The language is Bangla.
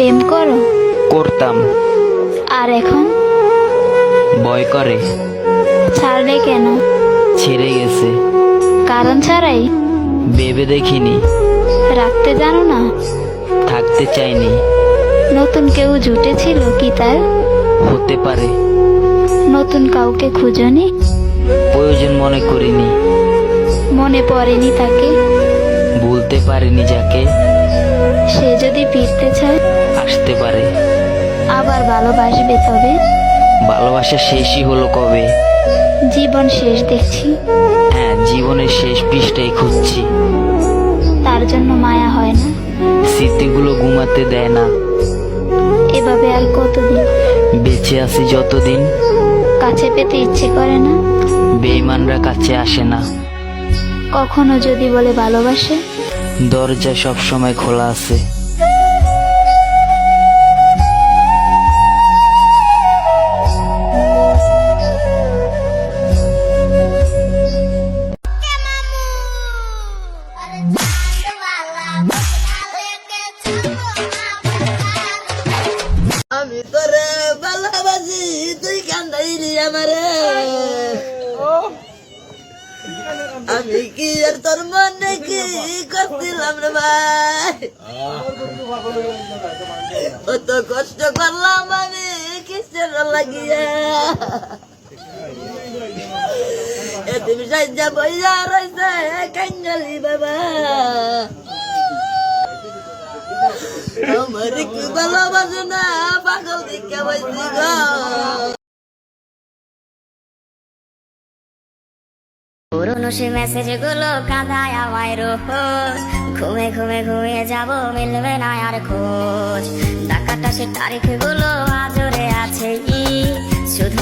প্রেম করো? করতাম, আর এখন ভয় করে। ছাড়লে কেন? ছেড়ে গেছে, কারণ ছাড়াই? ভেবে দেখিনি, রাখতে জানো না? থাকতে চাইনি। নতুন কেউ জুটেছিল কি তার? হতে পারে, নতুন কাউকে খুঁজনি? প্রয়োজন মনে করিনি। মনে পড়েনি তাকে? ভুলতে পারিনি যাকে। সে যদি ফিরতে চায় আসতে পারে, আবার ভালোবাসবে, তবে ভালোবাসা শেষই হলো কবে। জীবন শেষ দেখছি, হ্যাঁ, জীবনের শেষ পৃষ্ঠায় খুঁজছি। তার জন্য মায়া হয় না? স্মৃতিগুলো ঘুমাতে দেয় না। এভাবে আর কতদিন? বেঁচে আছি যতদিন, কাছে পেতে ইচ্ছে করে না? বেঈমানরা কাছে আসে না। কখনো যদি বলে ভালোবাসে? দরজা সব সময় খোলা আছে। আমি তোরে ভালোবাসি, তুই কান্দাইলি আমারে। আমি কি আর তোর মনে কি করছিলাম রে ভাই? কত কষ্ট করলাম আমি কিসের লাগিয়া। এতিম সাইজা বইয়া রইছে কাঙ্গালি বাবা। আমার কি ভালোবাসে না, পাগল দিকে বইছি গো। পুরনো সে মেসেজ গুলো কাঁদায় আমায় রোজ। ঘুমে ঘুমে ঘুমিয়ে যাব, মিলবে না আর খোঁজ। ডাকাটা সে তারিখ গুলো আজরে আছে শুধু